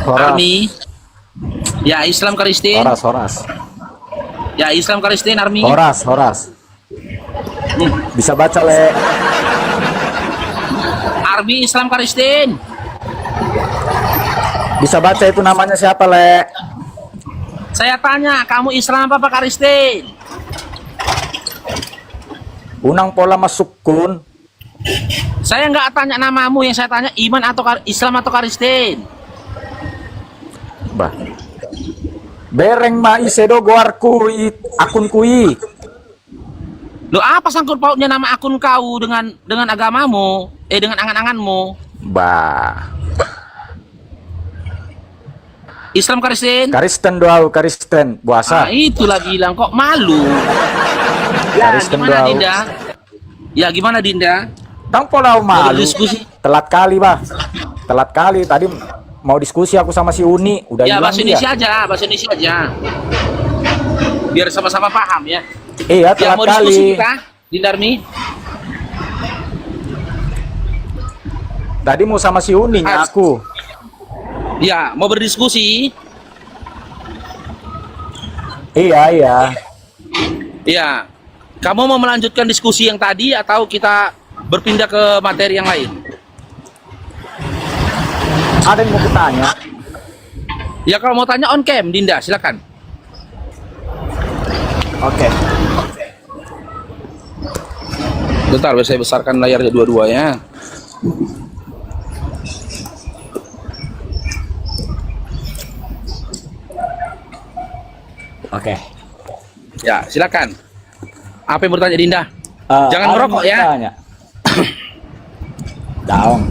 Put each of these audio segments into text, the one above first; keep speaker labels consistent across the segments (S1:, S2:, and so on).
S1: Horas.
S2: Army. Ya, Islam Kristen.
S1: Horas.
S2: Ya, Islam Kristen Army.
S1: Horas. Bisa baca, Le.
S2: Army Islam Kristen.
S1: Bisa baca itu namanya siapa, Le?
S2: Saya tanya, kamu Islam apa Kristen?
S1: Unang pola masuk kun.
S2: Saya nggak tanya namamu, yang saya tanya iman atau Islam atau Kristen.
S1: Bah. Bereng ma isedo goarku akun kui.
S2: Lo apa sangkut pautnya nama akun kau dengan agamamu, dengan angan-anganmu?
S1: Bah.
S2: Islam Kristen?
S1: Kristen doau, Kristen puasa.
S2: Itulah bilang kok malu. Ya,
S1: Kristen
S2: gimana
S1: doau.
S2: Dinda? Ya, gimana Dinda?
S1: Tang pola
S2: Mau
S1: malu.
S2: berdiskusi?
S1: Telat kali, Bah. Telat kali tadi mau diskusi aku sama si Uni, udah
S2: Ya,
S1: hilang
S2: bahasa
S1: dia.
S2: Indonesia aja, bahasa Indonesia aja. Biar sama-sama paham ya.
S1: Iya,
S2: Ya,
S1: telat
S2: mau diskusi
S1: kali.
S2: kita, Dinda Army?
S1: Tadi mau sama si Uni, aku.
S2: Ya, mau berdiskusi?
S1: Iya.
S2: Ya. Kamu mau melanjutkan diskusi yang tadi atau kita berpindah ke materi yang lain?
S1: Ada yang mau kutanya.
S2: Ya, kalau mau tanya on cam, Dinda, silakan.
S1: Oke.
S2: Bentar, saya besarkan layarnya dua-dua ya.
S1: Oke.
S2: Ya, silakan. Apa yang bertanya Dinda? Jangan
S1: ada
S2: merokok
S1: yang
S2: ya.
S1: mau kutanya. Daung.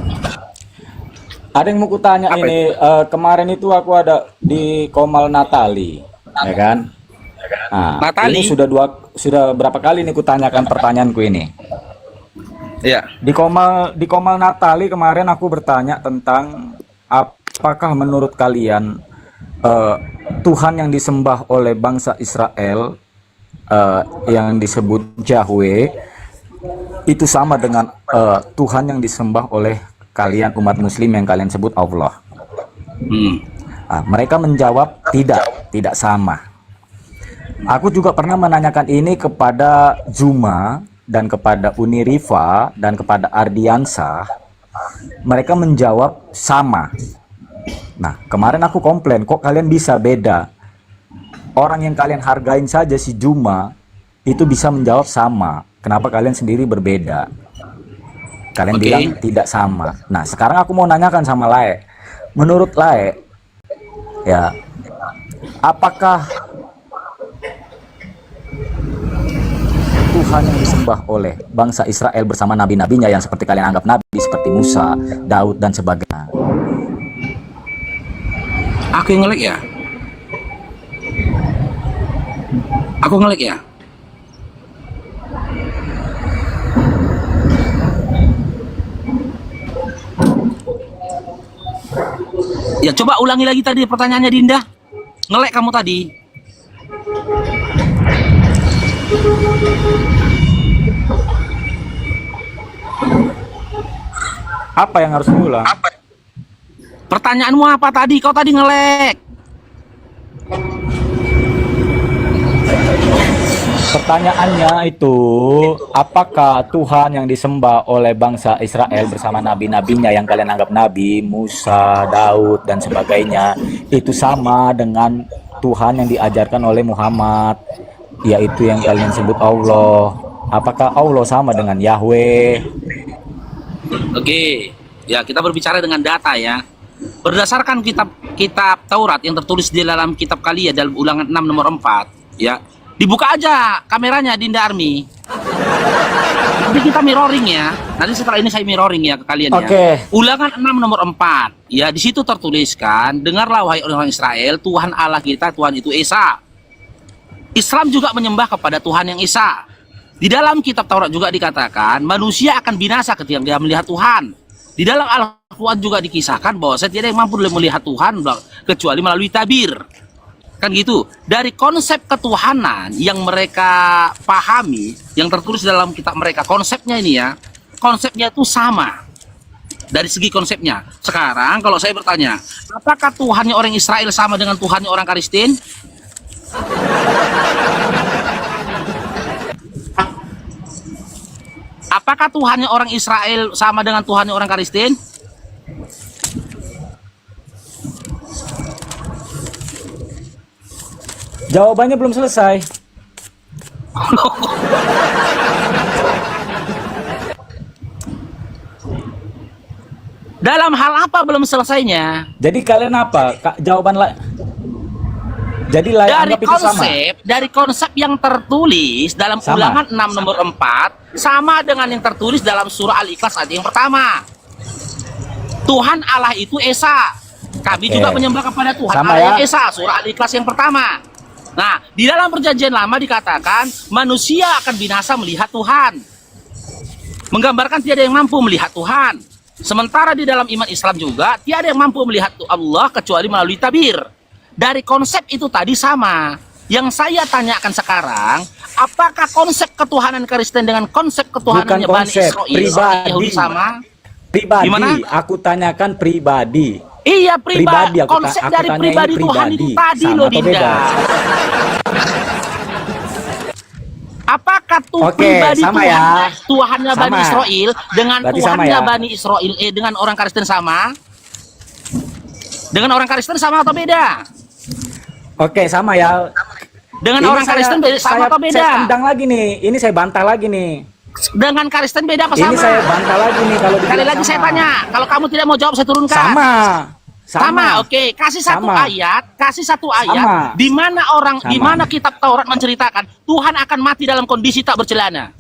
S1: Ada yang mau kutanya
S2: Apa
S1: ini. Kemarin itu aku ada di Komal Natali, ya kan? Nah,
S2: Natali?
S1: ini sudah berapa kali nih kutanyakan pertanyaanku ini.
S2: Ya.
S1: Di Komal Natali kemarin aku bertanya tentang apakah menurut kalian Tuhan yang disembah oleh bangsa Israel yang disebut Yahweh itu sama dengan Tuhan yang disembah oleh kalian umat muslim yang kalian sebut Allah. Mereka menjawab tidak sama. Aku juga pernah menanyakan ini kepada Zuma dan kepada Uniriva dan kepada Ardiansah. Mereka menjawab sama. Nah, kemarin aku komplain, kok kalian bisa beda? Orang yang kalian hargain saja si Juma itu bisa menjawab sama. Kenapa kalian sendiri berbeda? Kalian bilang tidak sama. Nah, sekarang aku mau nanyakan sama Lae. Menurut Lae, ya, apakah Tuhan yang disembah oleh bangsa Israel bersama nabi-nabinya yang seperti kalian anggap nabi, seperti Musa, Daud, dan sebagainya?
S2: Aku yang ngelik ya? Aku ngelik ya? Ya, coba ulangi lagi tadi pertanyaannya Dinda. Ngelek kamu tadi.
S1: Apa yang harus diulang?
S2: Pertanyaanmu apa tadi? Kau tadi ngelek.
S1: Pertanyaannya itu, apakah Tuhan yang disembah oleh bangsa Israel bersama nabi-nabinya yang kalian anggap nabi, Musa, Daud, dan sebagainya, itu sama dengan Tuhan yang diajarkan oleh Muhammad, yaitu yang kalian sebut Allah? Apakah Allah sama dengan Yahweh?
S2: Oke, ya kita berbicara dengan data ya. Berdasarkan kitab Taurat yang tertulis di dalam kitab kalian dalam Ulangan 6 nomor 4, ya. Dibuka aja kameranya Dinda Army. Nanti kita mirroring ya. Nanti setelah ini saya mirroring ya ke kalian ya. Ulangan 6 nomor 4. Ya, di situ tertuliskan, dengarlah wahai orang Israel, Tuhan Allah kita, Tuhan itu Esa. Islam juga menyembah kepada Tuhan yang Esa. Di dalam kitab Taurat juga dikatakan, manusia akan binasa ketika dia melihat Tuhan. Di dalam Al-Quran juga dikisahkan bahwa saya tidak mampu melihat Tuhan kecuali melalui tabir. Kan gitu. Dari konsep ketuhanan yang mereka pahami, yang tertulis dalam kitab mereka, konsepnya ini ya, konsepnya itu sama. dari segi konsepnya. Sekarang kalau saya bertanya, apakah Tuhannya orang Israel sama dengan Tuhannya orang Kristen? Apakah Tuhannya orang Israel sama dengan Tuhannya orang Kristen?
S1: Jawabannya belum selesai.
S2: Dalam hal apa belum selesainya?
S1: Jadi kalian apa? Jawaban jadi
S2: Dari
S1: anggap itu sama.
S2: dari konsep yang tertulis dalam
S1: Sama.
S2: Ulangan 6 nomor 4 sama dengan yang tertulis dalam surah Al-Ikhlas ayat yang pertama. Tuhan Allah itu Esa. Kami
S1: Oke.
S2: juga menyembah kepada Tuhan
S1: Sama
S2: Allah
S1: ya.
S2: yang Esa, surah Al-Ikhlas yang pertama. Nah, di dalam perjanjian lama dikatakan manusia akan binasa melihat Tuhan. Menggambarkan tiada yang mampu melihat Tuhan. Sementara di dalam iman Islam juga tiada yang mampu melihat Allah kecuali melalui tabir. Dari konsep itu tadi sama. Yang saya tanyakan sekarang, apakah konsep ketuhanan Kristen dengan konsep ketuhanannya
S1: Bukan
S2: Bani
S1: konsep,
S2: Israel
S1: pribadi.
S2: Yahudi sama?
S1: Pribadi,
S2: Gimana?
S1: aku tanyakan pribadi.
S2: Iya,
S1: Pribadi, aku
S2: konsep
S1: aku
S2: dari
S1: tanya
S2: pribadi
S1: ini
S2: Tuhan itu
S1: pribadi.
S2: tadi
S1: Sama
S2: loh,
S1: atau
S2: Dinda.
S1: beda?
S2: Apakah tuh
S1: Oke,
S2: pribadi
S1: sama
S2: Tuhan,
S1: ya.
S2: Tuhannya Bani
S1: Sama.
S2: Israel dengan
S1: Berarti sama
S2: Tuhannya
S1: ya.
S2: Bani Israel dengan orang Kristen sama? Dengan orang Kristen sama atau beda?
S1: Oke, sama ya.
S2: Dengan
S1: Ini
S2: orang Kristen sama atau beda?
S1: Saya tendang lagi nih. Ini saya bantah lagi nih.
S2: Dengan Kristen beda apa
S1: Ini
S2: sama?
S1: saya bantah lagi nih kalau
S2: Sekali
S1: dibilang
S2: lagi saya
S1: sama.
S2: tanya, kalau kamu tidak mau jawab saya turunkan.
S1: Sama.
S2: Sama, oke. Kasih satu
S1: Sama.
S2: ayat, kasih satu ayat
S1: Sama.
S2: di mana
S1: Sama.
S2: di mana kitab Taurat menceritakan Tuhan akan mati dalam kondisi tak bercelana.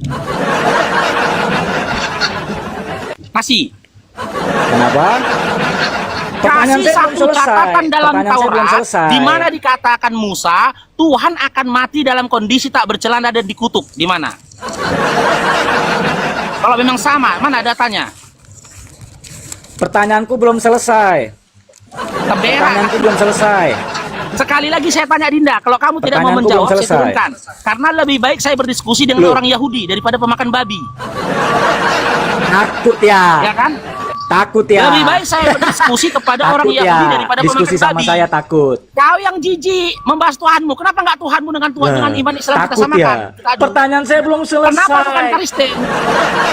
S2: Kasih.
S1: Kenapa? Pertanyaan
S2: Kasih
S1: saya belum
S2: satu
S1: selesai.
S2: catatan dalam
S1: Pertanyaan saya belum
S2: Taurat
S1: selesai.
S2: di mana dikatakan Musa Tuhan akan mati dalam kondisi tak bercelana dan dikutuk. Di mana? Kalau memang sama, mana datanya?
S1: Pertanyaanku belum selesai.
S2: Keberak.
S1: Pertanyaanku belum selesai.
S2: Sekali lagi saya tanya Dinda, kalau kamu tidak mau
S1: Pertanyaanku
S2: menjawab
S1: belum
S2: saya
S1: selesai.
S2: turunkan. Karena lebih baik saya berdiskusi dengan
S1: Loh.
S2: orang Yahudi daripada pemakan babi.
S1: Takut ya.
S2: Ya kan?
S1: Takut ya.
S2: Lebih baik saya berdiskusi kepada orang
S1: Takut
S2: Yahudi
S1: ya.
S2: daripada
S1: Diskusi
S2: pemakan
S1: sama
S2: babi.
S1: saya takut.
S2: Kau yang jijik membahas Tuhanmu, kenapa nggak Tuhanmu dengan Tuhan dengan iman Islam kita
S1: Takut
S2: samakan?
S1: ya.
S2: Kita adu.
S1: Pertanyaan saya belum selesai.
S2: Kenapa bukan Kristen?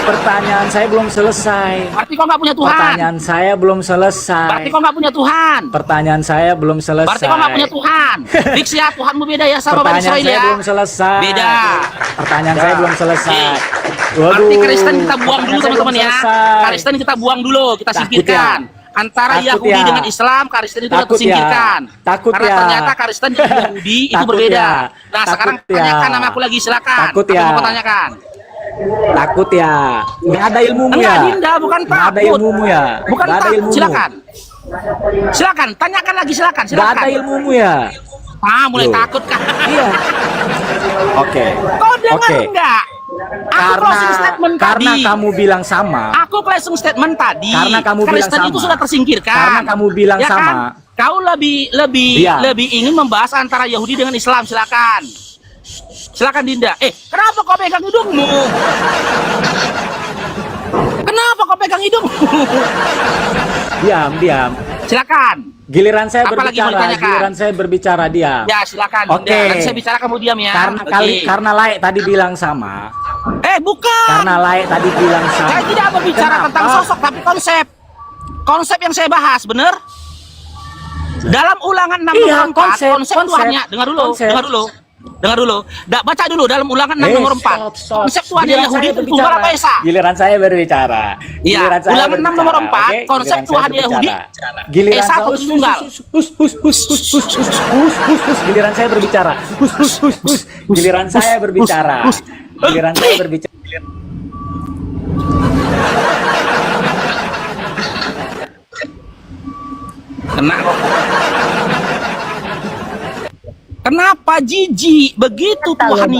S1: Pertanyaan saya belum selesai.
S2: Berarti kau nggak punya Tuhan.
S1: Pertanyaan saya belum selesai.
S2: Berarti kau nggak punya Tuhan.
S1: Pertanyaan saya belum selesai.
S2: Berarti kau nggak punya Tuhan. Fix ya, Tuhanmu beda ya sama Bani
S1: Pertanyaan
S2: Israel
S1: saya
S2: ya.
S1: belum selesai.
S2: Beda.
S1: Pertanyaan saya belum selesai.
S2: Berarti Kristen kita buang
S1: Pertanyaan
S2: dulu
S1: saya belum
S2: teman-teman ya.
S1: selesai.
S2: Kristen kita buang dulu, kita
S1: Takut
S2: singkirkan.
S1: ya.
S2: Antara
S1: Takut
S2: Yahudi
S1: ya.
S2: dengan Islam, Kristen itu
S1: Takut
S2: harus disingkirkan.
S1: ya. Takut
S2: Karena
S1: ya.
S2: ternyata Kristen dan Yahudi itu
S1: Takut
S2: berbeda.
S1: ya.
S2: Nah,
S1: Takut
S2: sekarang
S1: ya.
S2: tanyakan nama aku lagi, silakan.
S1: Takut
S2: Aku
S1: ya.
S2: mau tanyakan.
S1: Takut ya. Nggak ada ilmumu
S2: Enggak,
S1: ya.
S2: Dinda, bukan
S1: Nggak ada
S2: takut.
S1: ilmumu ya.
S2: Bukan
S1: Nggak ada
S2: takut,
S1: ilmumu.
S2: silakan. Silakan, tanyakan lagi, silakan,
S1: Nggak ada
S2: silakan.
S1: ilmumu ya.
S2: Mulai
S1: Loh.
S2: takut kan?
S1: Iya. Oke.
S2: Kau dengar
S1: Oke.
S2: enggak? Aku closing statement
S1: Karena
S2: tadi.
S1: kamu bilang sama.
S2: Aku closing statement tadi.
S1: Karena kamu bilang
S2: Kristen itu
S1: sama.
S2: sudah tersingkirkan.
S1: Karena kamu bilang
S2: Ya
S1: sama.
S2: kan? Kau lebih
S1: Iya.
S2: ingin membahas antara Yahudi dengan Islam. Silakan. Silakan Dinda. Kenapa kau pegang hidungmu? Kenapa kau pegang hidungmu?
S1: Diam, diam.
S2: Silakan.
S1: Giliran saya
S2: Apa lagi mau
S1: berbicara,
S2: ditanyakan?
S1: giliran saya berbicara diam.
S2: Ya, silakan
S1: Oke.
S2: Dinda. Nanti saya bicara kamu diam ya. Oke.
S1: Karena Laik tadi bilang sama.
S2: Bukan.
S1: Karena Laik tadi bilang sama.
S2: Saya tidak berbicara
S1: Kenapa?
S2: tentang sosok, tapi konsep. Konsep yang saya bahas, benar? Dalam Ulangan 6
S1: Iya,
S2: nomor 4, konsep
S1: konsep.
S2: Tuhannya, dengar dulu,
S1: Konsep.
S2: dengar dulu. Dengar dulu. Baca dulu dalam Ulangan 6 nomor 4.
S1: Stop.
S2: Konsep Tuhannya
S1: Giliran
S2: Yahudi
S1: saya
S2: itu tunggal apa Esa?
S1: Giliran saya berbicara.
S2: Iya,
S1: Giliran saya
S2: Ulangan 6 nomor 4,
S1: oke?
S2: konsep
S1: Giliran saya
S2: Tuhan
S1: berbicara.
S2: Yahudi,
S1: Giliran
S2: Esa
S1: saya-
S2: atau tunggal?
S1: Giliran saya berbicara. Giliran saya berbicara. Giliran saya berbicara.
S2: Kenapa jijik begitu Tuhan